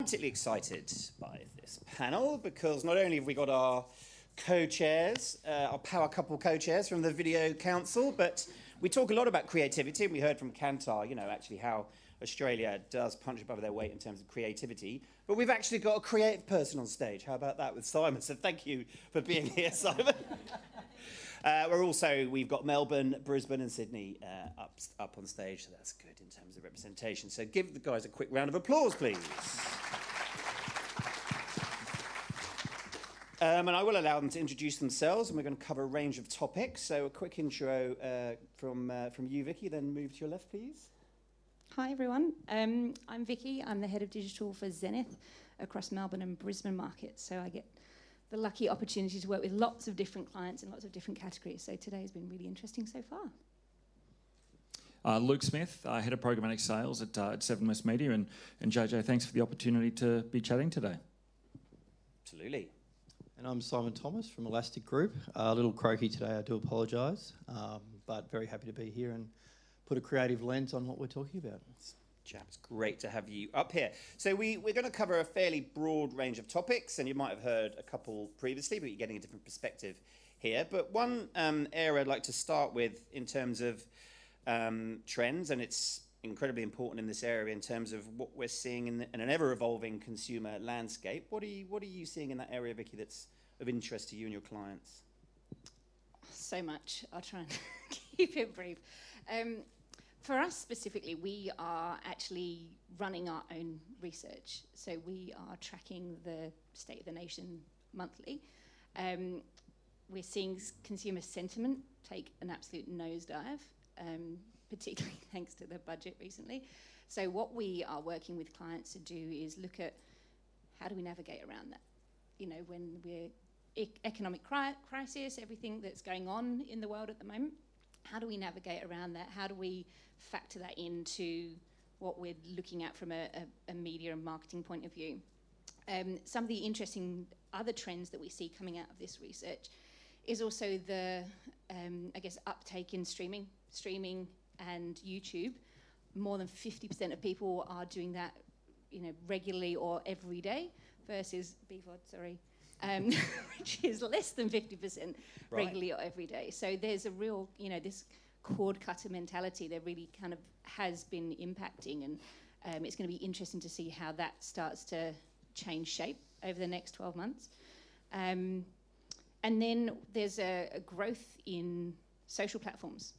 particularly excited by this panel because not only have we got our co-chairs, our power couple co-chairs from the Video Council, but we talk a lot about creativity, and we heard from Kantar, actually how Australia does punch above their weight in terms of creativity. But we've actually got a creative person on stage. How about that with Simon? So thank you for being here, Simon. We've got Melbourne, Brisbane and Sydney up on stage, so that's good in terms of representation. So give the guys a quick round of applause, please. And I will allow them to introduce themselves, and we're going to cover a range of topics. So a quick intro from you, Vicky, then move to your left, please. Hi, everyone. I'm Vicky. I'm the head of digital for Zenith across Melbourne and Brisbane markets. So I get the lucky opportunity to work with lots of different clients in lots of different categories. So today has been really interesting so far. Luke Smith, Head of Programmatic Sales at Seven West Media. And JJ, thanks for the opportunity to be chatting today. Absolutely. And I'm Simon Thomas from Elastic Group. A little croaky today, I do apologise, but very happy to be here and put a creative lens on what we're talking about. Chaps, great to have you up here. So we're going to cover a fairly broad range of topics, and you might have heard a couple previously, but you're getting a different perspective here. But one area I'd like to start with in terms of trends, and it's incredibly important in this area in terms of what we're seeing in an ever-evolving consumer landscape. What are you seeing in that area, Vicky, that's of interest to you and your clients? So much. I'll try and keep it brief. For us specifically, we are actually running our own research. So we are tracking the state of the nation monthly. We're seeing consumer sentiment take an absolute nosedive, particularly thanks to the budget recently. So what we are working with clients to do is look at how do we navigate around that? When we're economic crisis, everything that's going on in the world at the moment, how do we navigate around that? How do we factor that into what we're looking at from a media and marketing point of view? Some of the interesting other trends that we see coming out of this research is also the, uptake in streaming and YouTube. More than 50% of people are doing that, regularly or every day, versus BVOD, which is less than 50% regularly or every day. So there's a real, this cord cutter mentality that really kind of has been impacting, and it's going to be interesting to see how that starts to change shape over the next 12 months. And then there's a growth in social platforms.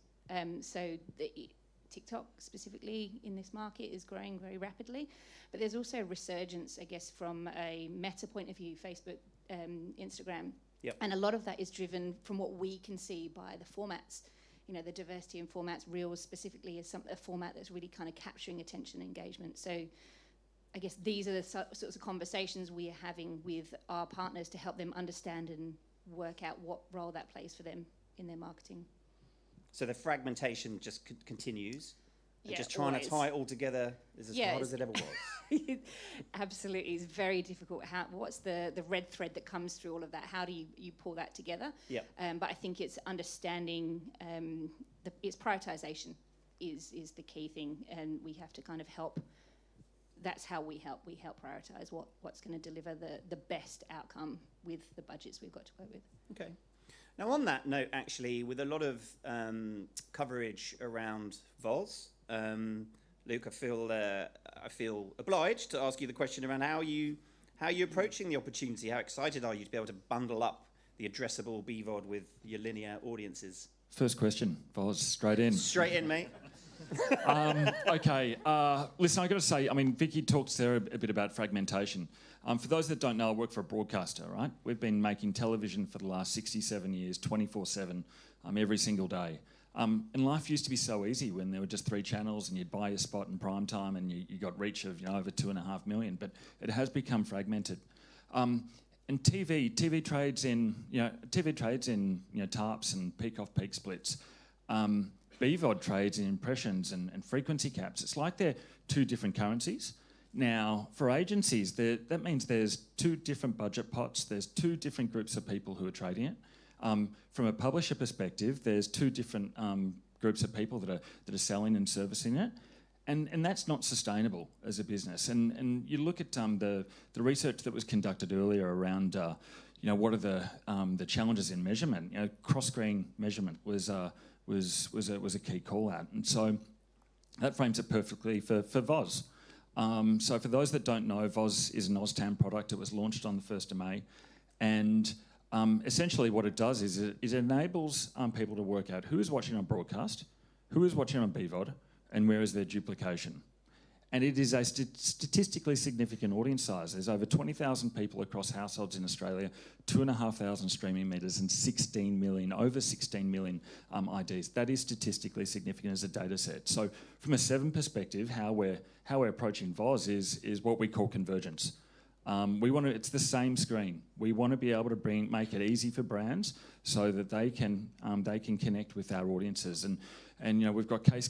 So the TikTok specifically in this market is growing very rapidly, but there's also a resurgence, I guess, from a meta point of view, Facebook, Instagram. Yep. And a lot of that is driven from what we can see by the formats, the diversity in formats. Reels specifically is a format that's really kind of capturing attention and engagement. So I guess these are the sorts of conversations we are having with our partners to help them understand and work out what role that plays for them in their marketing. So the fragmentation just continues. And Yeah, just trying to tie it all together is as hard as it ever was. Absolutely, it's very difficult. What's the red thread that comes through all of that? How do you pull that together? Yep. But I think it's understanding, it's prioritization is the key thing, and we have to kind of help. That's how we help. We help prioritize what's going to deliver the best outcome with the budgets we've got to work with. Okay. Now, on that note, actually, with a lot of coverage around VOZ, Luke, I feel obliged to ask you the question around how you're approaching the opportunity. How excited are you to be able to bundle up the addressable BVOD with your linear audiences? First question, VOZ, straight in. Straight in, mate. Okay, listen, I've got to say, Vicky talks there a bit about fragmentation. For those that don't know, I work for a broadcaster, right? We've been making television for the last 67 years, 24/7, every single day. And life used to be so easy when there were just 3 channels and you'd buy your spot in prime time and you got reach of over 2.5 million, but it has become fragmented. And TV trades in TARPs and peak-off-peak splits. BVOD trades in impressions and frequency caps. It's like they're 2 different currencies. Now, for agencies, that means there's 2 different budget pots. There's 2 different groups of people who are trading it. From a publisher perspective, there's 2 different groups of people that are selling and servicing it. And that's not sustainable as a business. And you look at the research that was conducted earlier around, what are the challenges in measurement? Cross-screen measurement was a key call out, and so that frames it perfectly for VOZ. So for those that don't know, VOZ is an OzTam product. It was launched on the 1st of May, and essentially what it does is it enables people to work out who is watching on broadcast, who is watching on BVOD, and where is their duplication. And it is a statistically significant audience size. There's over 20,000 people across households in Australia, 2,500 streaming meters, and over 16 million IDs. That is statistically significant as a data set. So from a Seven perspective, how we're approaching VOZ is what we call convergence. It's the same screen. We want to be able to make it easy for brands so that they can connect with our audiences. And we've got case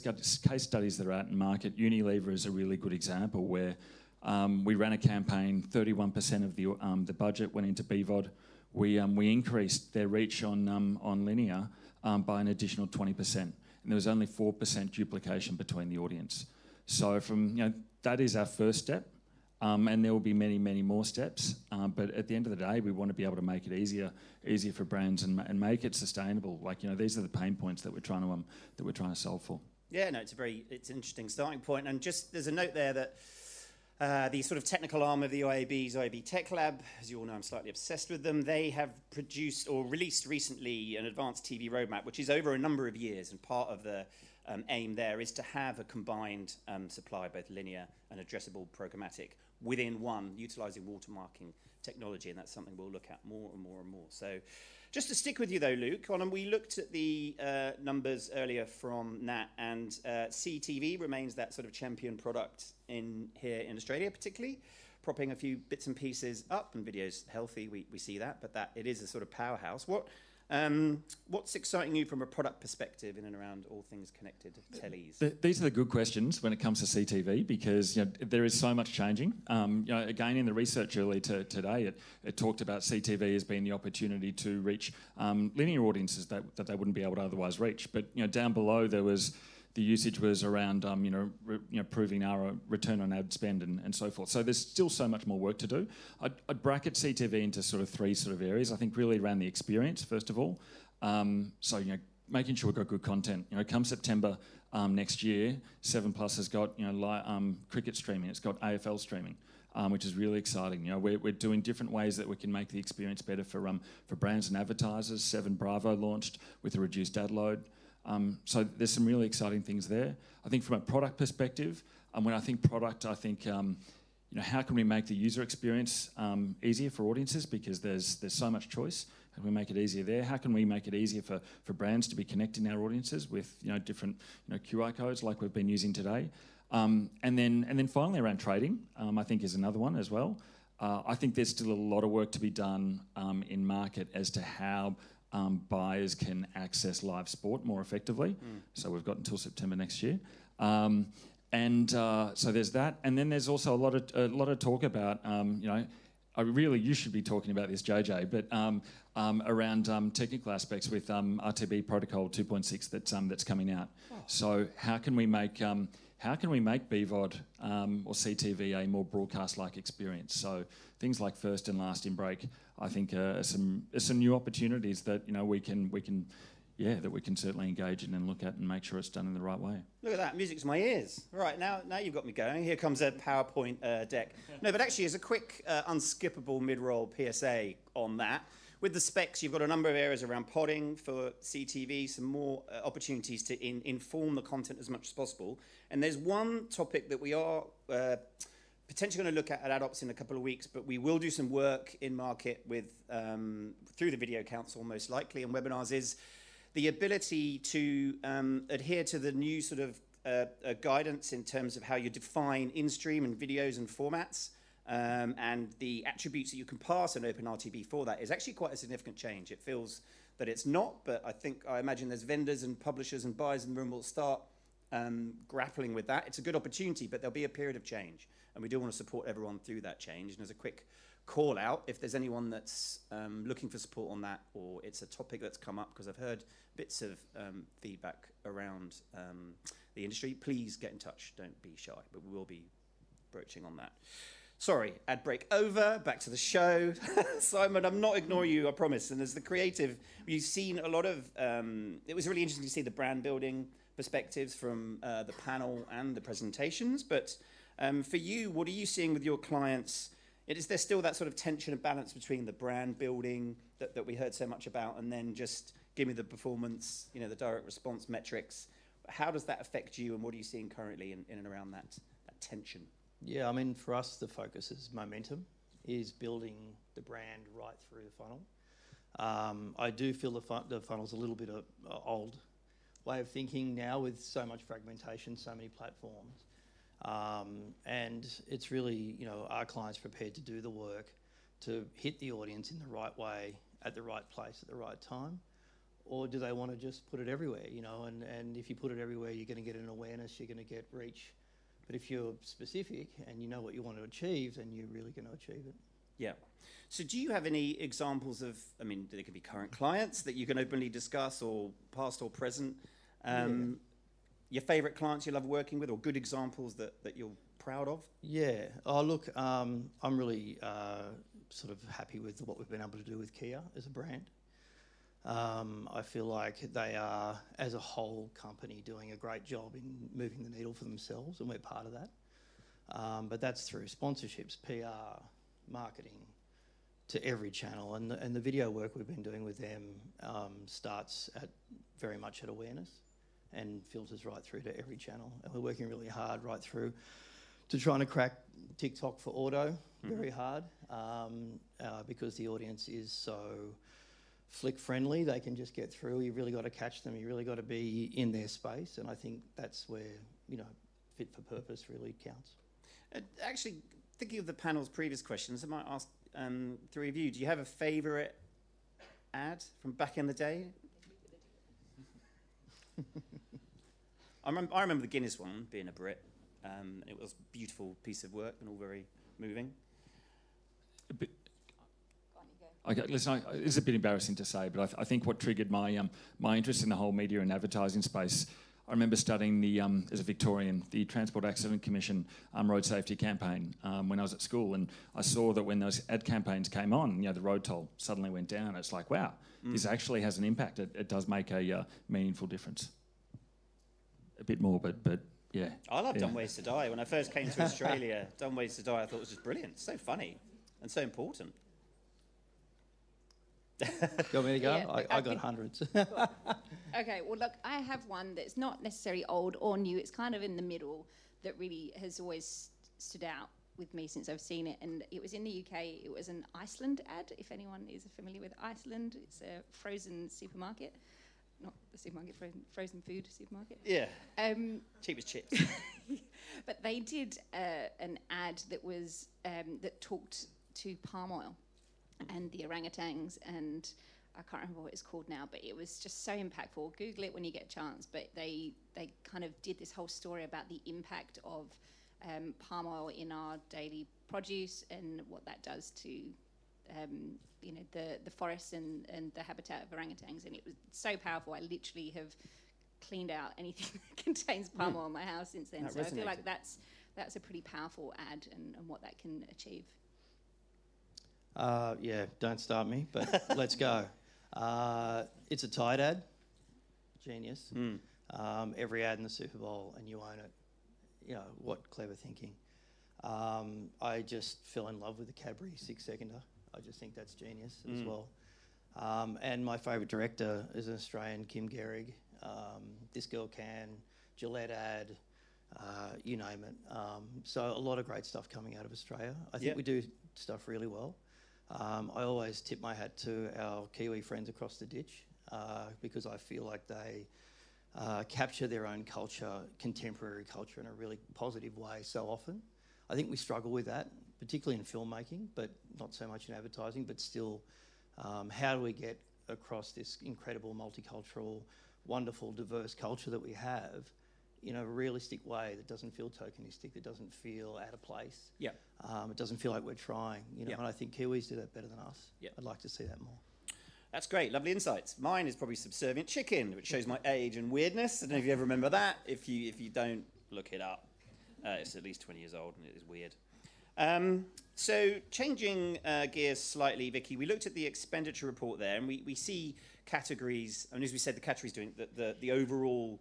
studies that are out in market. Unilever is a really good example where we ran a campaign. 31% of the budget went into BVOD. We increased their reach on linear by an additional 20%, and there was only 4% duplication between the audience. So that is our first step. And there will be many, many more steps. But at the end of the day, we want to be able to make it easier for brands and make it sustainable. These are the pain points that we're trying to solve for. Yeah, no, it's an interesting starting point. And just there's a note there that the sort of technical arm of the IAB Tech Lab, as you all know, I'm slightly obsessed with them. They have produced or released recently an advanced TV roadmap, which is over a number of years, and part of the aim there is to have a combined supply, both linear and addressable programmatic, within one, utilising watermarking technology, and that's something we'll look at more and more and more. So just to stick with you though, Luke, we looked at the numbers earlier from Nat, and CTV remains that sort of champion product here in Australia, particularly, propping a few bits and pieces up, and video's healthy, we see that, but that it is a sort of powerhouse. What's exciting you from a product perspective in and around all things connected tellies? These are the good questions when it comes to CTV, because there is so much changing. Again, in the research earlier today, it talked about CTV as being the opportunity to reach linear audiences that they wouldn't be able to otherwise reach. But down below the usage was around proving our return on ad spend and so forth. So there's still so much more work to do. I'd bracket CTV into sort of three sort of areas. I think really around the experience, first of all. So making sure we've got good content. Come September next year, 7plus has got cricket streaming. It's got AFL streaming. Which is really exciting. We're doing different ways that we can make the experience better for brands and advertisers. 7 Bravo launched with a reduced ad load. So there's some really exciting things there. I think from a product perspective, when I think product, I think how can we make the user experience easier for audiences, because there's so much choice. How can we make it easier there? How can we make it easier for brands to be connecting our audiences with different QR codes like we've been using today? And then finally around trading, I think is another one as well. I think there's still a lot of work to be done in market as to how buyers can access live sport more effectively. So we've got until September next year. So there's that. And then there's also a lot of talk about, you should be talking about this, JJ, but around technical aspects with RTB Protocol 2.6 that's coming out. Oh. So how can we make BVOD or CTV a more broadcast-like experience? So things like first and last in break, I think, are some new opportunities that we can certainly engage in and look at and make sure it's done in the right way. Look at that, music to my ears. Right, now you've got me going. Here comes a PowerPoint deck. No, but actually, as a quick, unskippable mid-roll PSA on that, with the specs, you've got a number of areas around podding for CTV, some more opportunities to inform the content as much as possible. And there's one topic that we are potentially going to look at AdOps in a couple of weeks, but we will do some work in market with through the Video Council, most likely, and webinars, is the ability to adhere to the new sort of guidance in terms of how you define in-stream and videos and formats. And the attributes that you can pass on OpenRTB for that is actually quite a significant change. It feels that it's not, but I imagine there's vendors and publishers and buyers in the room will start grappling with that. It's a good opportunity, but there'll be a period of change. and we do want to support everyone through that change. And as a quick call out, if there's anyone that's looking for support on that, or it's a topic that's come up, because I've heard bits of feedback around the industry, please get in touch. Don't be shy, but we will be broaching on that. Sorry, ad break over, back to the show. Simon, I'm not ignoring you, I promise. And as the creative, you've seen a lot of, it was really interesting to see the brand building perspectives from the panel and the presentations. But for you, what are you seeing with your clients? Is there still that sort of tension and balance between the brand building that we heard so much about, and then just give me the performance, you know, the direct response metrics? How does that affect you, and what are you seeing currently in and around that tension? Yeah, I mean, for us, the focus is momentum, is building the brand right through the funnel. I do feel the funnel's a little bit of old way of thinking now, with so much fragmentation, so many platforms. And it's really, you know, are clients prepared to do the work to hit the audience in the right way, at the right place, at the right time? Or do they want to just put it everywhere, you know? And if you put it everywhere, you're going to get an awareness, you're going to get reach. But if you're specific and you know what you want to achieve, then you're really going to achieve it. Yeah. So do you have any examples of, I mean, they could be current clients that you can openly discuss, or past or present? Your favourite clients you love working with, or good examples that you're proud of? Yeah. Oh, look, I'm really sort of happy with what we've been able to do with Kia as a brand. I feel like they are, as a whole company, doing a great job in moving the needle for themselves, and we're part of that. But that's through sponsorships, PR, marketing, to every channel. And the video work we've been doing with them starts very much at awareness and filters right through to every channel. And we're working really hard right through to trying to crack TikTok for auto very hard, because the audience is so flick friendly. They can just get through. You really got to catch them. You really got to be in their space. And I think that's where, you know, fit for purpose really counts. Actually, thinking of the panel's previous questions, I might ask three of you, do you have a favourite ad from back in the day? I remember the Guinness one, being a Brit. It was a beautiful piece of work and all very moving. Okay, listen, it's a bit embarrassing to say, but I think what triggered my my interest in the whole media and advertising space, I remember studying as a Victorian, the Transport Accident Commission road safety campaign when I was at school, and I saw that when those ad campaigns came on, you know, the road toll suddenly went down. It's like, wow, this actually has an impact. It does make a meaningful difference. A bit more, but yeah. I love Dumb Ways to Die. When I first came to Australia, Dumb Ways to Die, I thought it was just brilliant. So funny and so important. You want me to go? Yeah, I got hundreds. Okay, well, look, I have one that's not necessarily old or new. It's kind of in the middle that really has always stood out with me since I've seen it. And it was in the UK. It was an Iceland ad, if anyone is familiar with Iceland. It's a frozen supermarket. Not the supermarket, frozen food supermarket. Yeah. Cheap as chips. But they did an ad that was that talked to palm oil and the orangutans, and I can't remember what it's called now, but it was just so impactful. Google it when you get a chance. But they kind of did this whole story about the impact of palm oil in our daily produce and what that does to you know, the forests and the habitat of orangutans. And it was so powerful. I literally have cleaned out anything that contains palm oil in my house since then. That so resonated. I feel like that's a pretty powerful ad and what that can achieve. Yeah, don't start me, but let's go. It's a Tide ad. Genius. Every ad in the Super Bowl, and you own it. You know, what clever thinking. I just fell in love with the Cadbury 6-seconder. I just think that's genius as well. And my favourite director is an Australian, Kim Gehrig. This Girl Can, Gillette ad, you name it. So a lot of great stuff coming out of Australia. I think we do stuff really well. I always tip my hat to our Kiwi friends across the ditch because I feel like they capture their own culture, contemporary culture, in a really positive way so often. I think we struggle with that, particularly in filmmaking, but not so much in advertising. But still, how do we get across this incredible multicultural, wonderful, diverse culture that we have in a realistic way that doesn't feel tokenistic, that doesn't feel out of place. Yeah. It doesn't feel like we're trying, you know, Yeah. and I think Kiwis do that better than us. Yeah. I'd like to see that more. That's great, lovely insights. Mine is probably Subservient Chicken, which shows my age and weirdness. I don't know if you ever remember that. If you don't, look it up. It's at least 20 years old and it is weird. So changing gears slightly, Vicky, we looked at the expenditure report there, and we see categories. And as we said, the categories doing the overall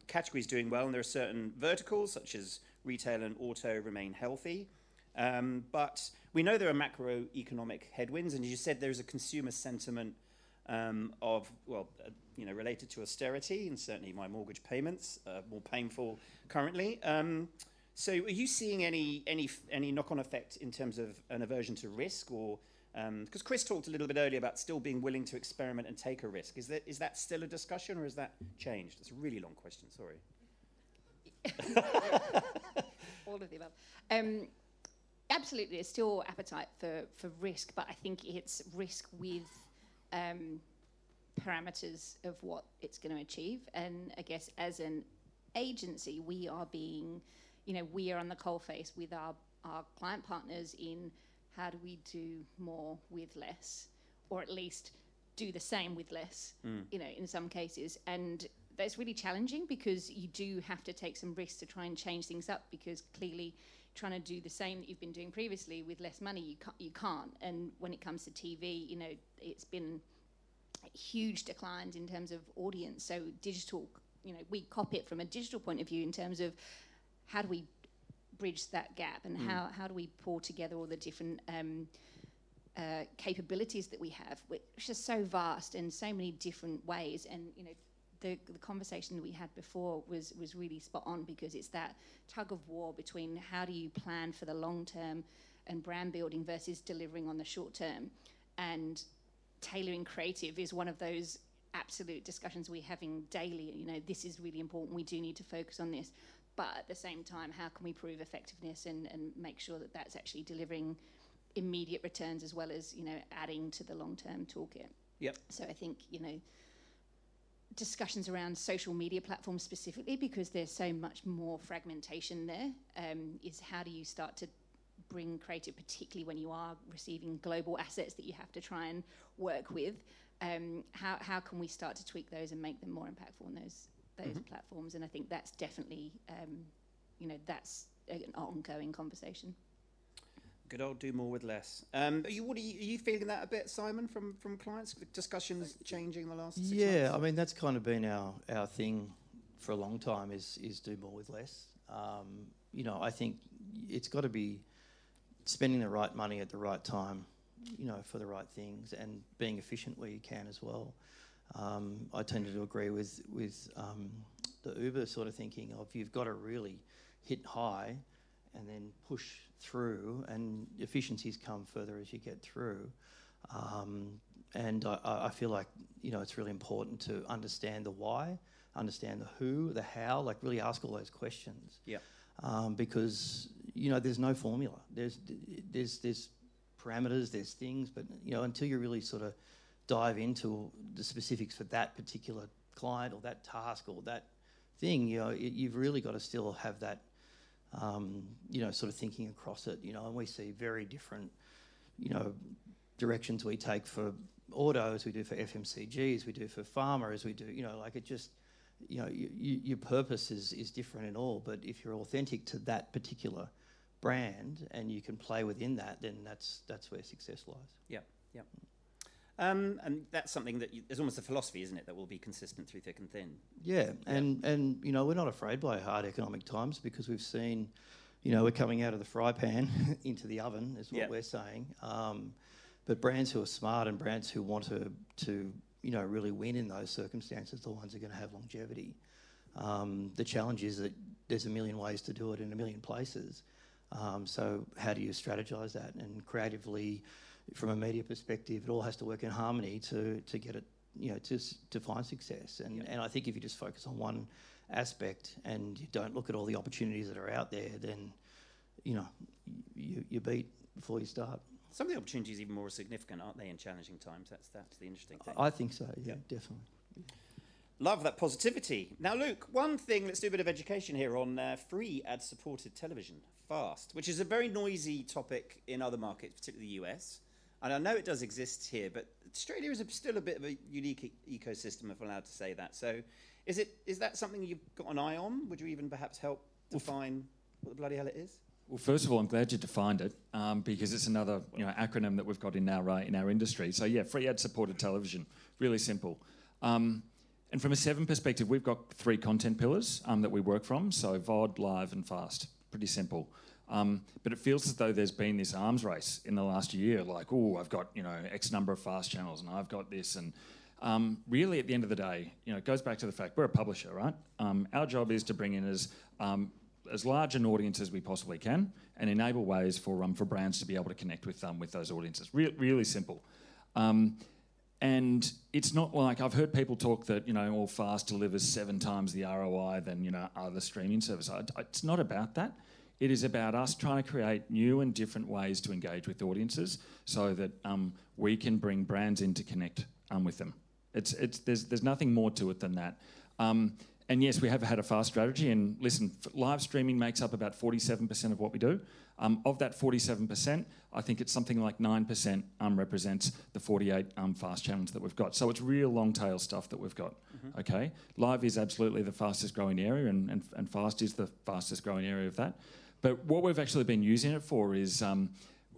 categories doing well, and there are certain verticals such as retail and auto remain healthy. But we know there are macroeconomic headwinds, and as you said, there's a consumer sentiment related to austerity, and certainly my mortgage payments more painful currently. So, are you seeing any knock-on effect in terms of an aversion to risk, or because Chris talked a little bit earlier about still being willing to experiment and take a risk? Is that still a discussion, or has that changed? It's a really long question. Sorry. All of the above. Absolutely, there's still appetite for risk, but I think it's risk with parameters of what it's going to achieve. And I guess as an agency, we are on the coalface with our client partners in how do we do more with less, or at least do the same with less, in some cases. And that's really challenging because you do have to take some risks to try and change things up, because clearly trying to do the same that you've been doing previously with less money, you can't. And when it comes to TV, it's been huge declines in terms of audience. So digital, we copy it from a digital point of view in terms of how do we bridge that gap, and how do we pull together all the different capabilities that we have, which are so vast in so many different ways. And the conversation that we had before was really spot on, because it's that tug of war between how do you plan for the long term and brand building versus delivering on the short term. And tailoring creative is one of those absolute discussions we're having daily. This is really important. We do need to focus on this. But at the same time, how can we prove effectiveness and make sure that that's actually delivering immediate returns as well as, adding to the long-term toolkit? Yep. So I think, discussions around social media platforms specifically, because there's so much more fragmentation there, is how do you start to bring creative, particularly when you are receiving global assets that you have to try and work with. How can we start to tweak those and make them more impactful on those platforms? And I think that's definitely, that's an ongoing conversation. Good old do more with less. Are you feeling that a bit, Simon, from clients? Discussions changing in the last 6 months? Yeah, I mean, that's kind of been our thing for a long time is do more with less. I think it's got to be spending the right money at the right time, for the right things, and being efficient where you can as well. I tend to agree with the Uber sort of thinking of you've got to really hit high and then push through, and efficiencies come further as you get through. And I feel like, it's really important to understand the why, understand the who, the how, like really ask all those questions. Yeah. Because, there's no formula. There's parameters, there's things, but, until you really sort of dive into the specifics for that particular client or that task or that thing, you've really got to still have that, sort of thinking across it, and we see very different, directions we take for auto as we do for FMCG, as we do for pharma, as we do, it just, your purpose is different in all, but if you're authentic to that particular brand and you can play within that, then that's where success lies. Yeah, yeah. And that's something that there's almost a philosophy, isn't it, that will be consistent through thick and thin. Yeah, and we're not afraid by hard economic times, because we've seen, we're coming out of the fry pan into the oven, is what we're saying. But brands who are smart and brands who want to really win in those circumstances, the ones who are going to have longevity. The challenge is that there's a million ways to do it in a million places. So how do you strategize that? And creatively, from a media perspective, it all has to work in harmony to get it, to find success. And I think if you just focus on one aspect and you don't look at all the opportunities that are out there, then, you beat before you start. Some of the opportunities are even more significant, aren't they, in challenging times? That's the interesting thing. I think so, yeah, definitely. Love that positivity. Now, Luke, one thing, let's do a bit of education here on free ad-supported television, FAST, which is a very noisy topic in other markets, particularly the US. And I know it does exist here, but Australia is still a bit of a unique ecosystem, if I'm allowed to say that. So is that something you've got an eye on? Would you even perhaps help define what the bloody hell it is? Well, first of all, I'm glad you defined it because it's another acronym that we've got in our industry. So yeah, free ad-supported television, really simple. And from a Seven perspective, we've got 3 content pillars that we work from. So VOD, Live and Fast. Pretty simple. But it feels as though there's been this arms race in the last year, like, oh, I've got, X number of fast channels and I've got this. And really at the end of the day, it goes back to the fact we're a publisher, right? Our job is to bring in as large an audience as we possibly can and enable ways for brands to be able to connect with those audiences. Really simple. And it's not like I've heard people talk that, all FAST delivers 7 times the ROI than, other streaming services. It's not about that. It is about us trying to create new and different ways to engage with audiences so that we can bring brands in to connect with them. There's nothing more to it than that. And yes, we have had a FAST strategy. And listen, live streaming makes up about 47% of what we do. Of that 47%, I think it's something like 9% represents the 48 fast channels that we've got. So it's real long tail stuff that we've got. Mm-hmm. Okay, live is absolutely the fastest growing area, and fast is the fastest growing area of that. But what we've actually been using it for is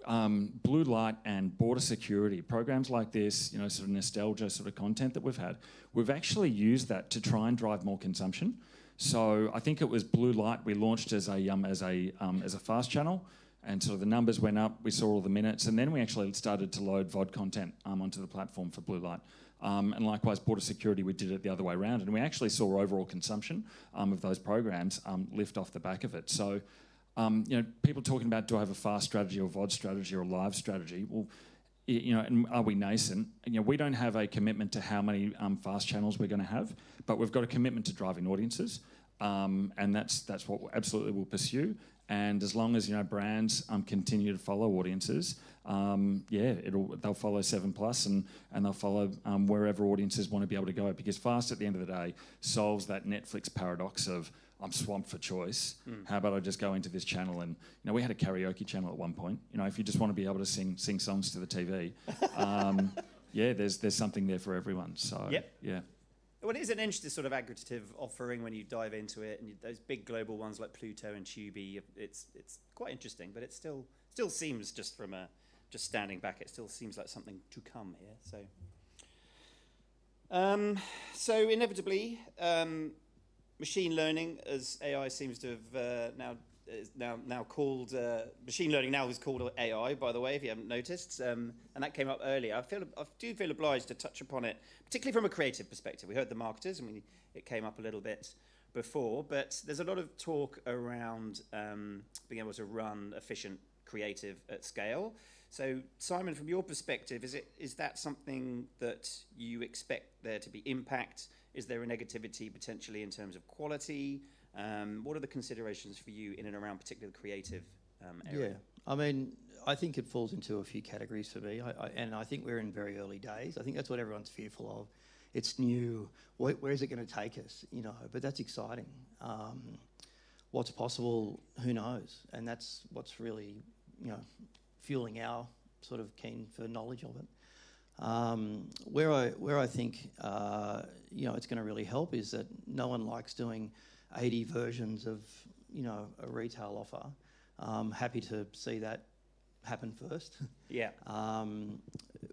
blue light and border security programs like this, sort of nostalgia sort of content that we've had. We've actually used that to try and drive more consumption. So I think it was blue light we launched as a fast channel, and sort of the numbers went up. We saw all the minutes, and then we actually started to load VOD content onto the platform for blue light. And likewise, border security, we did it the other way around, and we actually saw overall consumption of those programs lift off the back of it. So. People talking about, do I have a fast strategy or VOD strategy or live strategy? Well, and are we nascent? We don't have a commitment to how many fast channels we're going to have, but we've got a commitment to driving audiences, and that's what absolutely we'll pursue. And as long as brands continue to follow audiences, they'll follow 7plus and they'll follow wherever audiences want to be able to go, because fast at the end of the day solves that Netflix paradox of I'm swamped for choice. How about I just go into this channel? And we had a karaoke channel at one point. If you just want to be able to sing songs to the TV, there's something there for everyone. So yeah. Well, it is an interesting sort of aggregative offering when you dive into it, and those big global ones like Pluto and Tubi. It's quite interesting, but it still seems just standing back, it still seems like something to come here. So inevitably. Machine learning, as AI seems to have now called machine learning now is called AI, by the way, if you haven't noticed, and that came up earlier. I do feel obliged to touch upon it, particularly from a creative perspective. We heard the marketers, and it came up a little bit before, but there's a lot of talk around being able to run efficient creative at scale. So, Simon, from your perspective, is that something that you expect there to be impact? Is there a negativity potentially in terms of quality? What are the considerations for you in and around particularly the creative area? Yeah, I think it falls into a few categories for me, and I think we're in very early days. I think that's what everyone's fearful of. It's new. Where is it going to take us? But that's exciting. What's possible? Who knows? And that's what's really, fueling our sort of keen for knowledge of it. Where I think it's going to really help is that no one likes doing 80 versions of a retail offer. Happy to see that happen first. Yeah.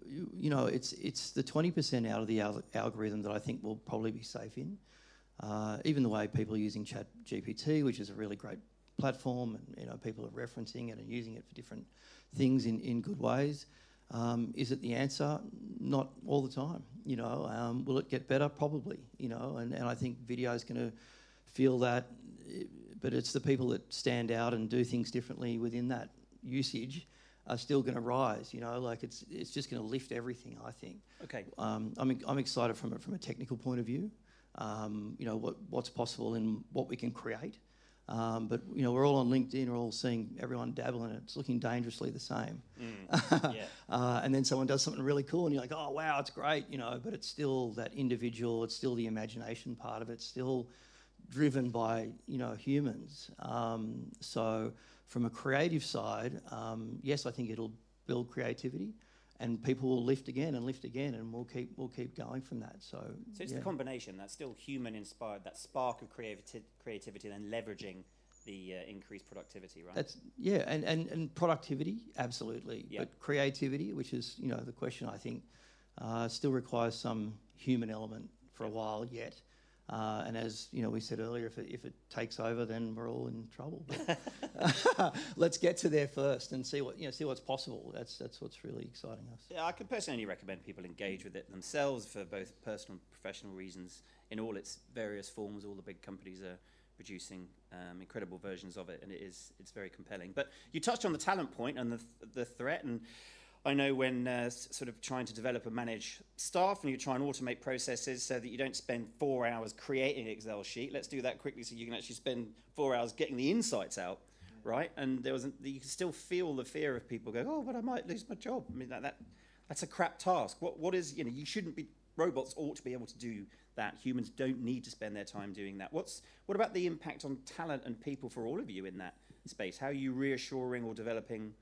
It's the 20% out of the algorithm that I think we'll probably be safe in. Even the way people are using ChatGPT, which is a really great platform, and people are referencing it and using it for different things in good ways. Is it the answer? Not all the time. Will it get better? Probably. And I think video is going to feel that, but it's the people that stand out and do things differently within that usage are still going to rise. It's just going to lift everything, I think. Okay. I'm excited from a technical point of view. What's possible and what we can create. But we're all on LinkedIn. We're all seeing everyone dabble in it. It's looking dangerously the same. And then someone does something really cool, and you're like, "Oh wow, it's great," But it's still that individual. It's still the imagination part of it. It's still driven by humans. So from a creative side, yes, I think it'll build creativity, and people will lift again, and we'll keep going from that. So it's the combination that's still human inspired, that spark of creativity, then leveraging the increased productivity, right? And productivity, absolutely. Yeah. But creativity, which is the question, I think, still requires some human element for a while yet. And as we said earlier, if it takes over, then we're all in trouble. But let's get to there first and see what's possible. That's what's really exciting us. Yeah, I could personally recommend people engage with it themselves for both personal and professional reasons in all its various forms. All the big companies are producing incredible versions of it, and it's very compelling. But you touched on the talent point and the threat, and I know when sort of trying to develop and manage staff, and you try and automate processes so that you don't spend 4 hours creating an Excel sheet. Let's do that quickly so you can actually spend 4 hours getting the insights out, right? And you can still feel the fear of people going, "Oh, but I might lose my job." I mean, that's a crap task. What is, you shouldn't be, robots ought to be able to do that. Humans don't need to spend their time doing that. What about the impact on talent and people for all of you in that space? How are you reassuring or developing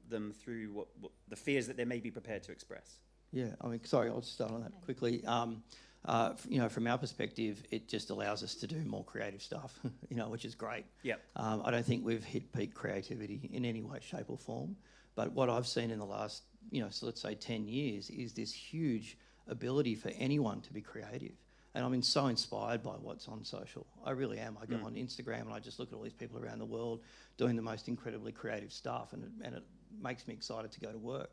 them through what the fears that they may be prepared to express? Yeah, I mean, sorry, I'll just start on that quickly. From our perspective, it just allows us to do more creative stuff, which is great. Yep. I don't think we've hit peak creativity in any way, shape or form. But what I've seen in the last, so let's say 10 years, is this huge ability for anyone to be creative. And I'm so inspired by what's on social. I really am. I go on Instagram and I just look at all these people around the world doing the most incredibly creative stuff, and it makes me excited to go to work.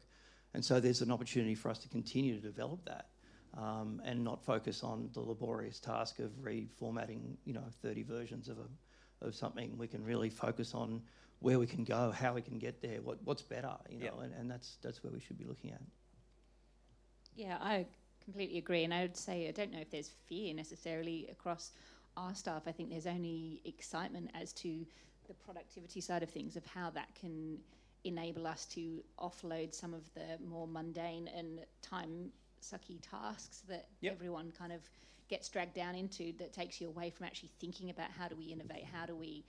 And so there's an opportunity for us to continue to develop that and not focus on the laborious task of reformatting, 30 versions of something. We can really focus on where we can go, how we can get there, what's better, and that's where we should be looking at. Yeah, I completely agree. And I would say I don't know if there's fear necessarily across our staff. I think there's only excitement as to the productivity side of things, of how that can enable us to offload some of the more mundane and time-sucky tasks that everyone kind of gets dragged down into, that takes you away from actually thinking about how do we innovate, how do we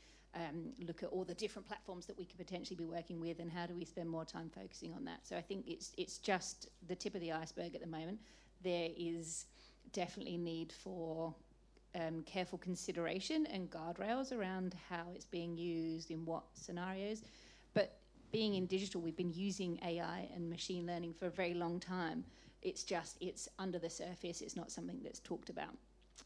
look at all the different platforms that we could potentially be working with, and how do we spend more time focusing on that. So I think it's just the tip of the iceberg at the moment. There is definitely need for careful consideration and guardrails around how it's being used, in what scenarios. But being in digital, we've been using AI and machine learning for a very long time. It's under the surface. It's not something that's talked about.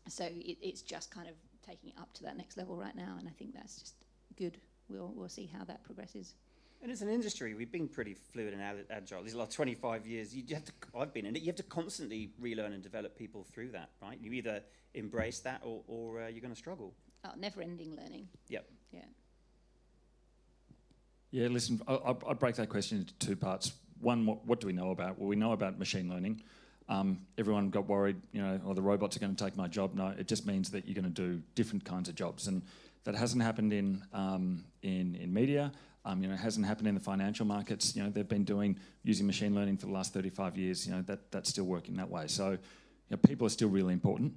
So it's just kind of taking it up to that next level right now, and I think that's just good. We'll see how that progresses. And as an industry, we've been pretty fluid and agile. These last 25 years, I've been in it. You have to constantly relearn and develop people through that, right? You either embrace that or you're going to struggle. Oh, never-ending learning. Yep. Yeah. Yeah, listen, I'd break that question into two parts. One, what do we know about? Well, we know about machine learning. Everyone got worried, the robots are going to take my job. No, it just means that you're going to do different kinds of jobs. And that hasn't happened in media. It hasn't happened in the financial markets. They've been using machine learning for the last 35 years. That's still working that way. So, people are still really important.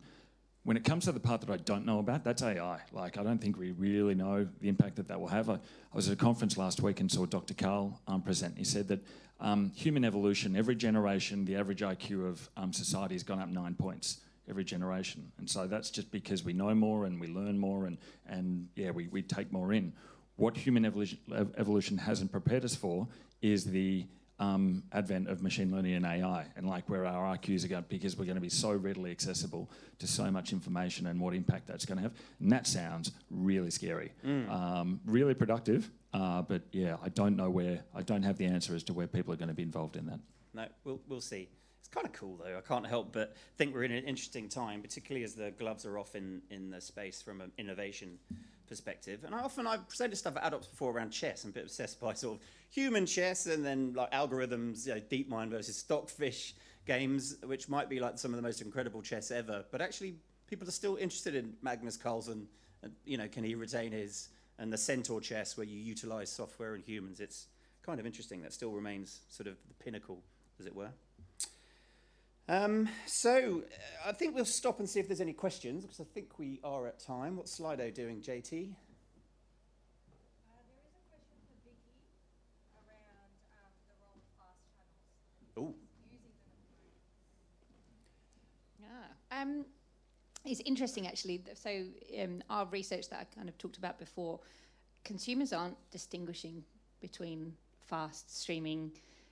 When it comes to the part that I don't know about, that's AI. I don't think we really know the impact that will have. I was at a conference last week and saw Dr. Karl present. He said that human evolution, every generation, the average IQ of society has gone up 9 points every generation. And so that's just because we know more and we learn more and we take more in. What human evolution hasn't prepared us for is the advent of machine learning and AI, and where our IQs are going, because we're going to be so readily accessible to so much information and what impact that's going to have. And that sounds really scary, really productive. But I don't have the answer as to where people are going to be involved in that. No, we'll see. It's kind of cool though. I can't help but think we're in an interesting time, particularly as the gloves are off in the space from an innovation perspective. And I've presented stuff at AddOps before around chess. I'm a bit obsessed by sort of human chess and then algorithms, DeepMind versus Stockfish games, which might be some of the most incredible chess ever. But actually, people are still interested in Magnus Carlsen can he retain his, and the Centaur chess where you utilize software and humans. It's kind of interesting. That still remains sort of the pinnacle, as it were. I think we'll stop and see if there's any questions, because I think we are at time. What's Slido doing, JT? There is a question for Vicky around the role of fast channels. Oh, Using them at the moment. It's interesting, actually. So our research that I kind of talked about before, consumers aren't distinguishing between fast streaming.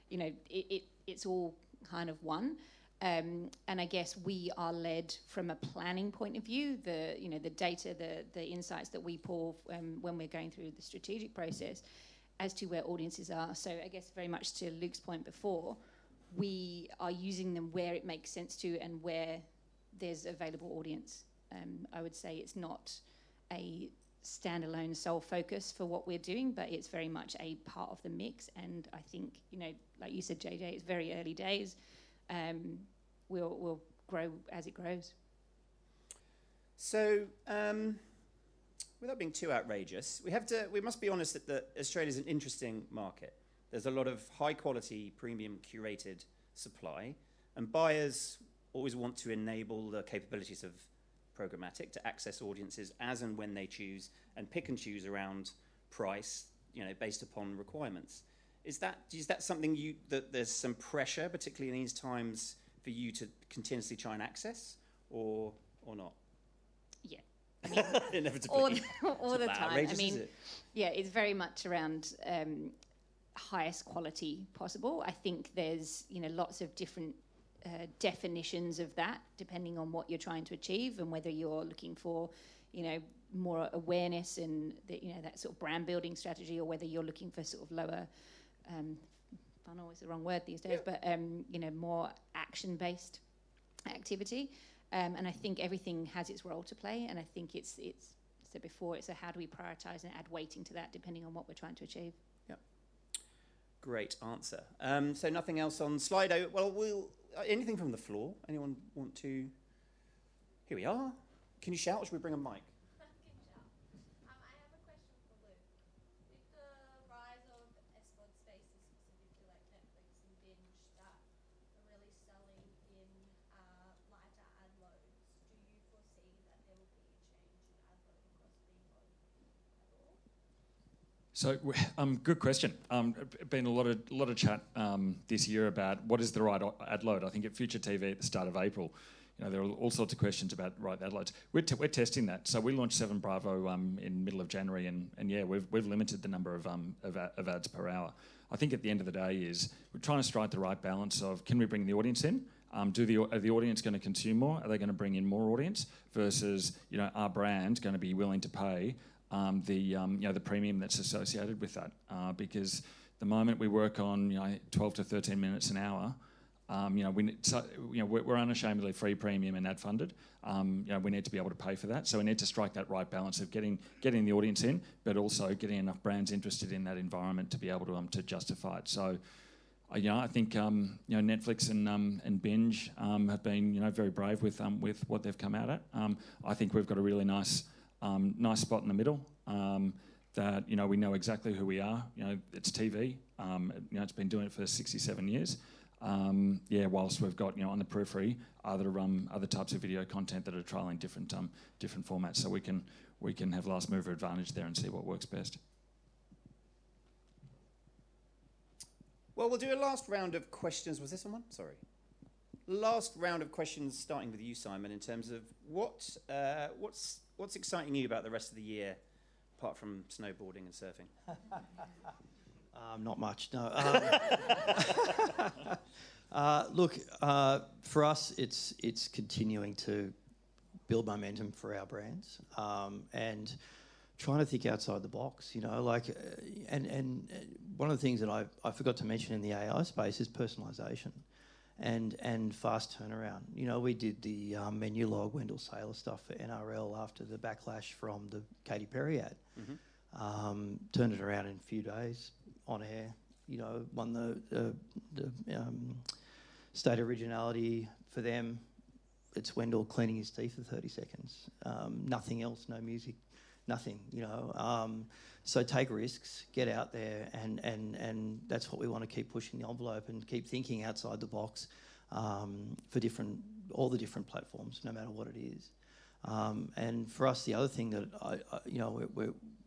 It's all kind of one. And I guess we are led from a planning point of view. The data, the insights that we pull when we're going through the strategic process as to where audiences are. So I guess very much to Luke's point before, we are using them where it makes sense to and where there's available audience. I would say it's not a standalone sole focus for what we're doing, but it's very much a part of the mix. And I think, like you said, JJ, it's very early days. We'll grow as it grows. So, without being too outrageous, we must be honest that Australia is an interesting market. There's a lot of high quality, premium curated supply, and buyers always want to enable the capabilities of programmatic to access audiences as and when they choose, and pick and choose around price, based upon requirements. Is that something that there's some pressure, particularly in these times, for you to continuously try and access, or not? Yeah, I mean, inevitably. all the time. Outrageous, is it? Yeah, it's very much around highest quality possible. I think there's lots of different definitions of that, depending on what you're trying to achieve and whether you're looking for, more awareness and that sort of brand building strategy, or whether you're looking for sort of lower funnel is the wrong word these days, but more action-based activity. And I think everything has its role to play. And I think it's said before, it's a how do we prioritize and add weighting to that depending on what we're trying to achieve. Yeah. Great answer. So nothing else on Slido. Well, anything from the floor? Anyone want to? Here we are. Can you shout, or should we bring a mic? I have a question for Luke. With the rise of SVOD spaces, specifically like Netflix and Binge, that are really selling in lighter ad loads, do you foresee that there will be a change in ad load across BVOD at all? So, good question. Been a lot of chat this year about what is the right ad load. I think at Future TV at the start of April, there are all sorts of questions about right ad loads. We're testing that. So we launched 7 Bravo in middle of January, and yeah, we've limited the number of ads per hour. I think at the end of the day is we're trying to strike the right balance of, can we bring the audience in? Are the audience going to consume more? Are they going to bring in more audience? Versus, our brand going to be willing to pay the premium that's associated with that, because the moment we work on 12 to 13 minutes an hour, we're unashamedly free, premium, and ad funded. We need to be able to pay for that, so we need to strike that right balance of getting the audience in, but also getting enough brands interested in that environment to be able to justify it. So. I think Netflix and Binge have been very brave with what they've come out at. I think we've got a really nice spot in the middle. That we know exactly who we are. It's TV. It's been doing it for 67 years. Whilst we've got on the periphery other types of video content that are trialing different formats, so we can have last mover advantage there and see what works best. Well, we'll do a last round of questions. Was this someone? Sorry. Last round of questions, starting with you, Simon, in terms of what's exciting you about the rest of the year, apart from snowboarding and surfing? Not much, no. Look, for us, it's continuing to build momentum for our brands, and trying to think outside the box, and one of the things that I forgot to mention in the AI space is personalisation and fast turnaround. We did the menu log Wendell Saylor stuff for NRL after the backlash from the Katy Perry ad. Mm-hmm. Turned it around in a few days on air. Won the state originality for them. It's Wendell cleaning his teeth for 30 seconds. Nothing else, no music. nothing, you know. So take risks, get out there, and that's what we want to keep pushing the envelope and keep thinking outside the box for all the different platforms, no matter what it is. And for us, the other thing that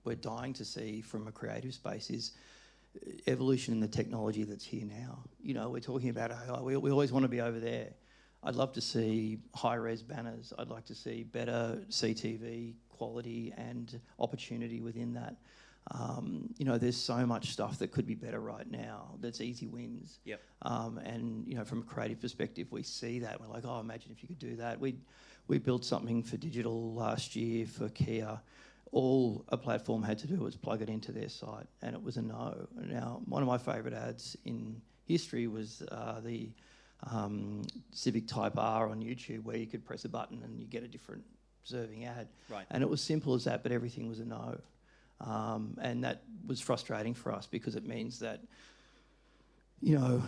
we're dying to see from a creative space is evolution in the technology that's here now. You know, we're talking about AI. We always want to be over there. I'd love to see high-res banners. I'd like to see better CTV quality and opportunity within that. You know, there's so much stuff that could be better right now. That's easy wins. Yep. And you know, from a creative perspective, we see that. We're like, oh, imagine if you could do that. We built something for digital last year for Kia. All a platform had to do was plug it into their site, and it was a no. Now, one of my favourite ads in history was the Civic Type R on YouTube, where you could press a button and you get a different serving ad. Right. And it was simple as that, but everything was a no. And that was frustrating for us because it means that, you know,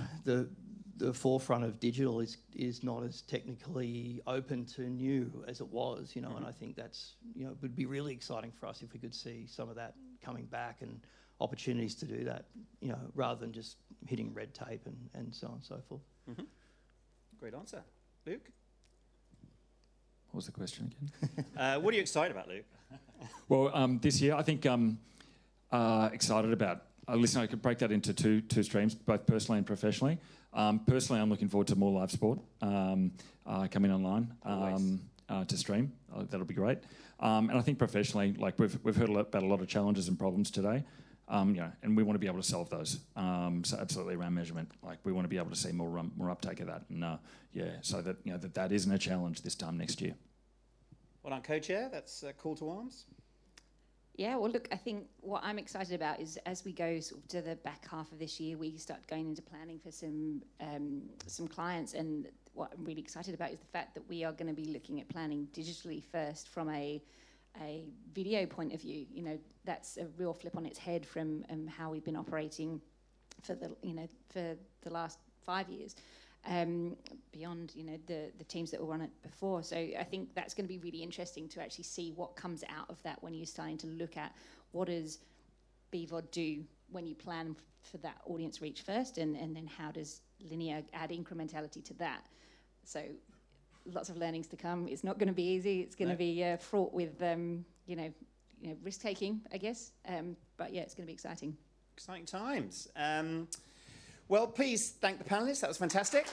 the forefront of digital is not as technically open to new as it was, you know, and I think that's, you know, it would be really exciting for us if we could see some of that coming back and opportunities to do that, you know, rather than just hitting red tape and so on and so forth. Mm-hmm. Great answer. Luke? What was the question again? What are you excited about, Luke? Well, this year, I think excited about. Listen, I could break that into two streams, both personally and professionally. Personally, I'm looking forward to more live sport coming online to stream. That'll be great. And I think professionally, like we've heard about a lot of challenges and problems today, you know, and we want to be able to solve those. So absolutely around measurement, like we want to be able to see more uptake of that, and so that you know that isn't a challenge this time next year. Well done, co-chair. That's a call to arms. Yeah, well, look, I think what I'm excited about is as we go sort of to the back half of this year, we start going into planning for some clients. And what I'm really excited about is the fact that we are going to be looking at planning digitally first from a video point of view. You know, that's a real flip on its head from how we've been operating for the last 5 years. Beyond, you know, the teams that were on it before. So I think that's going to be really interesting to actually see what comes out of that when you're starting to look at what does BVOD do when you plan for that audience reach first, and then how does linear add incrementality to that. So lots of learnings to come. It's not going to be easy. It's going to be fraught with, risk-taking, I guess. But yeah, it's going to be exciting. Exciting times. Well, please thank the panellists. That was fantastic.